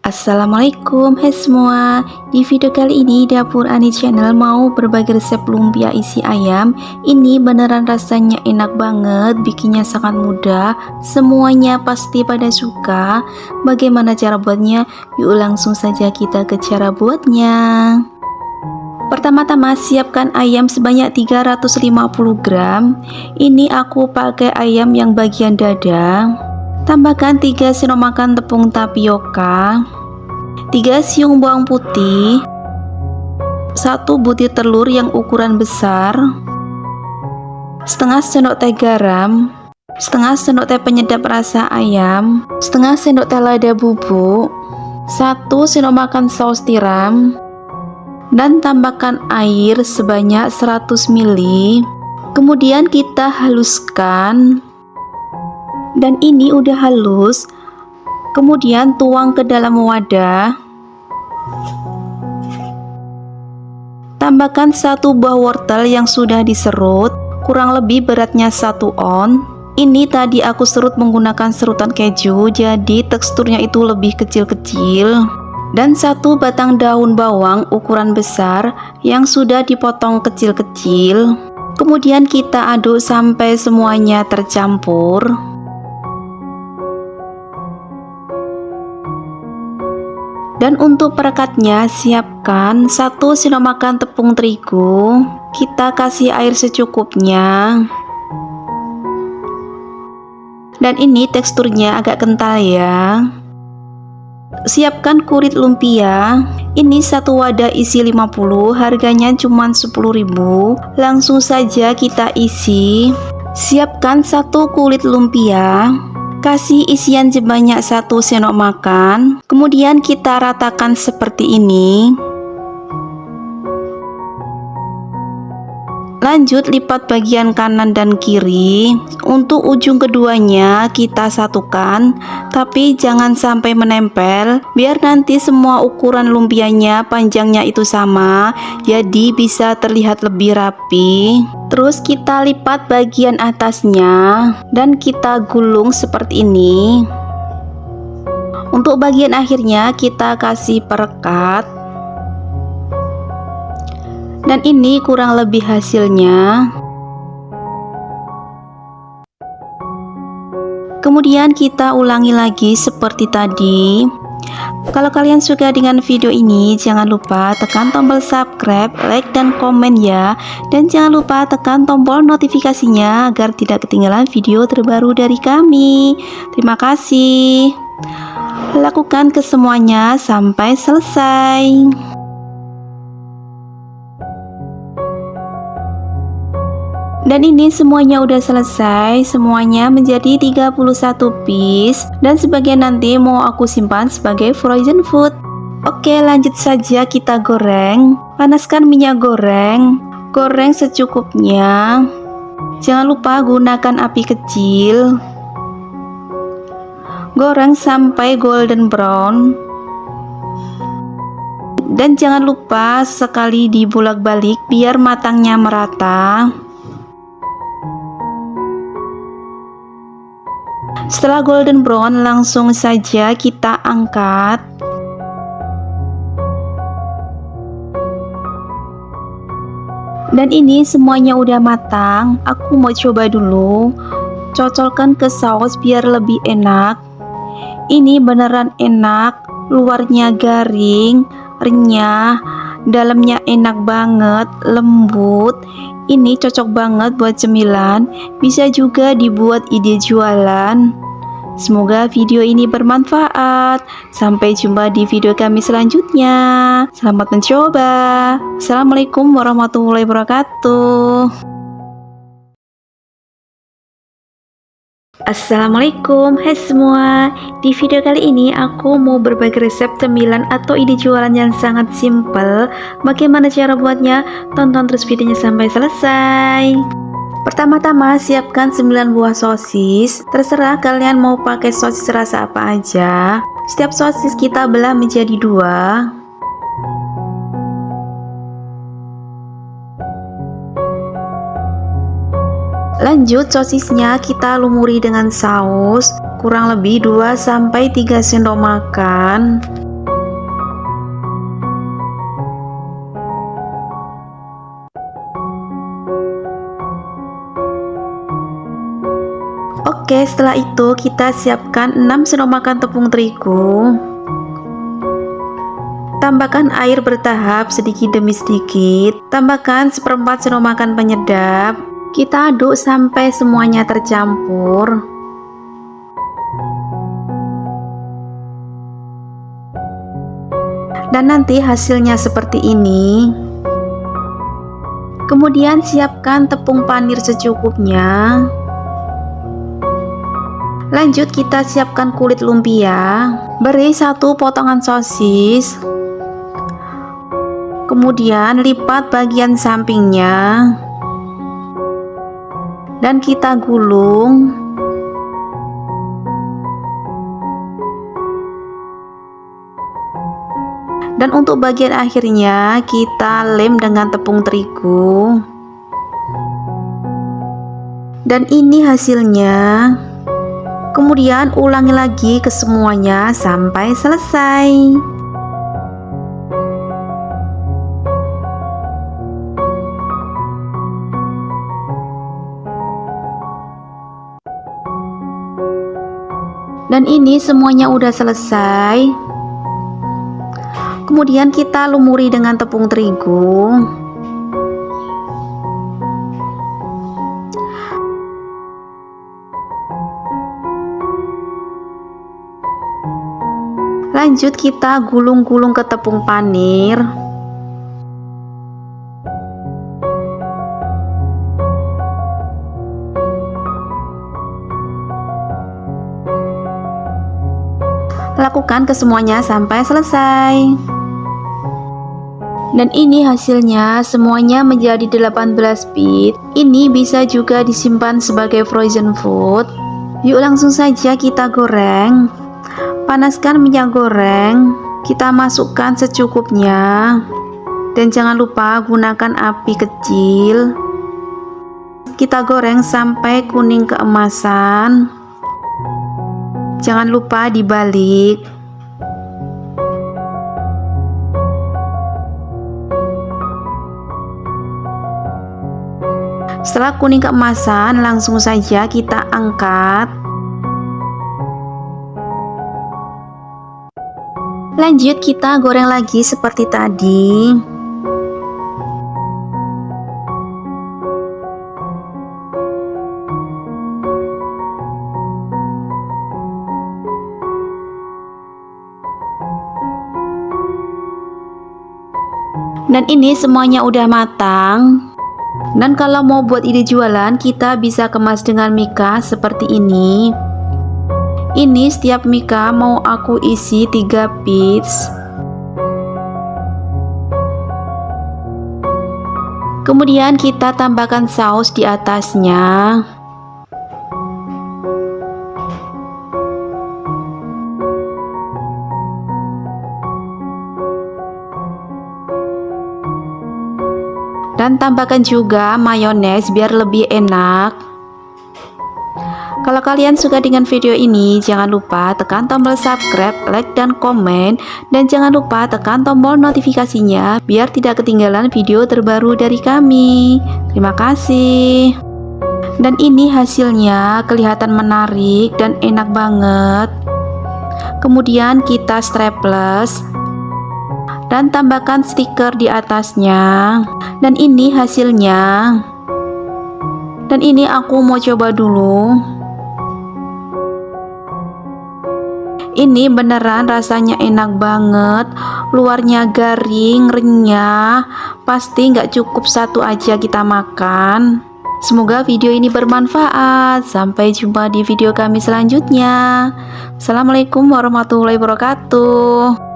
Assalamualaikum, hai semua. Di video kali ini Dapur Ani Channel mau berbagi resep lumpia isi ayam. Ini beneran rasanya enak banget, bikinnya sangat mudah, semuanya pasti pada suka. Bagaimana cara buatnya? Yuk langsung saja kita ke cara buatnya. Pertama-tama siapkan ayam sebanyak 350 gram. Ini aku pakai ayam yang bagian dada. Tambahkan 3 sendok makan tepung tapioka, 3 siung bawang putih, 1 butir telur yang ukuran besar, setengah sendok teh garam, setengah sendok teh penyedap rasa ayam, setengah sendok teh lada bubuk, 1 sendok makan saus tiram, dan tambahkan air sebanyak 100 ml. Kemudian kita haluskan. Dan ini udah halus, kemudian tuang ke dalam wadah. Tambahkan 1 buah wortel yang sudah diserut, kurang lebih beratnya 1 on. Ini tadi aku serut menggunakan serutan keju, jadi teksturnya itu lebih kecil-kecil. Dan 1 batang daun bawang ukuran besar yang sudah dipotong kecil-kecil. Kemudian kita aduk sampai semuanya tercampur. Dan untuk perekatnya siapkan 1 sendok makan tepung terigu. Kita kasih air secukupnya. Dan ini teksturnya agak kental ya. Siapkan kulit lumpia. Ini 1 wadah isi 50, harganya cuma 10.000. Langsung saja kita isi. Siapkan 1 kulit lumpia. Kasih isian sebanyak 1 sendok makan. Kemudian kita ratakan seperti ini. Lanjut lipat bagian kanan dan kiri. Untuk ujung keduanya kita satukan, tapi jangan sampai menempel, biar nanti semua ukuran lumpianya panjangnya itu sama, jadi bisa terlihat lebih rapi. Terus kita lipat bagian atasnya dan kita gulung seperti ini. Untuk bagian akhirnya kita kasih perekat. Dan ini kurang lebih hasilnya. Kemudian kita ulangi lagi seperti tadi. Kalau kalian suka dengan video ini, jangan lupa tekan tombol subscribe, like, dan komen ya. Dan jangan lupa tekan tombol notifikasinya agar tidak ketinggalan video terbaru dari kami. Terima kasih. Lakukan kesemuanya sampai selesai. Dan ini semuanya udah selesai, semuanya menjadi 31 piece, dan sebagian nanti mau aku simpan sebagai frozen food. Oke, lanjut saja kita goreng. Panaskan minyak goreng, goreng secukupnya. Jangan lupa gunakan api kecil. Goreng sampai golden brown. Dan jangan lupa sekali dibolak-balik biar matangnya merata. Setelah golden brown, langsung saja kita angkat. Dan ini semuanya udah matang. Aku mau coba dulu. Cocolkan ke saus biar lebih enak. Ini beneran enak. Luarnya garing, renyah, dalamnya enak banget, lembut. Ini cocok banget buat cemilan, bisa juga dibuat ide jualan. Semoga video ini bermanfaat. Sampai jumpa di video kami selanjutnya. Selamat mencoba. Assalamualaikum warahmatullahi wabarakatuh. Assalamualaikum, hai semua. Di video kali ini aku mau berbagi resep cemilan atau ide jualan yang sangat simple. Bagaimana cara buatnya? Tonton terus videonya sampai selesai. Pertama-tama siapkan 9 buah sosis. Terserah kalian mau pakai sosis rasa apa aja. Setiap sosis kita belah menjadi 2. Lanjut, sosisnya kita lumuri dengan saus kurang lebih 2-3 sendok makan. Oke, setelah itu kita siapkan 6 sendok makan tepung terigu. Tambahkan air bertahap sedikit demi sedikit. Tambahkan 1/4 sendok makan penyedap. Kita aduk sampai semuanya tercampur. Dan nanti hasilnya seperti ini. Kemudian siapkan tepung panir secukupnya. Lanjut kita siapkan kulit lumpia. Beri 1 potongan sosis. Kemudian lipat bagian sampingnya dan kita gulung. Dan untuk bagian akhirnya kita lem dengan tepung terigu. Dan ini hasilnya. Kemudian ulangi lagi ke semuanya sampai selesai. Dan ini semuanya udah selesai. Kemudian kita lumuri dengan tepung terigu. Lanjut kita gulung-gulung ke tepung panir. Lakukan ke semuanya sampai selesai. Dan ini hasilnya, semuanya menjadi 18 bit. Ini bisa juga disimpan sebagai frozen food. Yuk langsung saja kita goreng. Panaskan minyak goreng. Kita masukkan secukupnya. Dan jangan lupa gunakan api kecil. Kita goreng sampai kuning keemasan. Jangan lupa dibalik. Setelah kuning keemasan, langsung saja kita angkat. Lanjut kita goreng lagi seperti tadi. Dan ini semuanya udah matang. Dan kalau mau buat ide jualan, kita bisa kemas dengan mika seperti ini. Ini setiap mika mau aku isi 3 piece. Kemudian kita tambahkan saus di atasnya. Dan tambahkan juga mayones biar lebih enak. Kalau kalian suka dengan video ini, jangan lupa tekan tombol subscribe, like, dan komen. Dan jangan lupa tekan tombol notifikasinya biar tidak ketinggalan video terbaru dari kami. Terima kasih. Dan ini hasilnya kelihatan menarik dan enak banget. Kemudian kita staples. Dan tambahkan stiker di atasnya. Dan ini hasilnya. Dan ini aku mau coba dulu. Ini beneran rasanya enak banget. Luarnya garing, renyah. Pasti nggak cukup satu aja kita makan. Semoga video ini bermanfaat. Sampai jumpa di video kami selanjutnya. Assalamualaikum warahmatullahi wabarakatuh.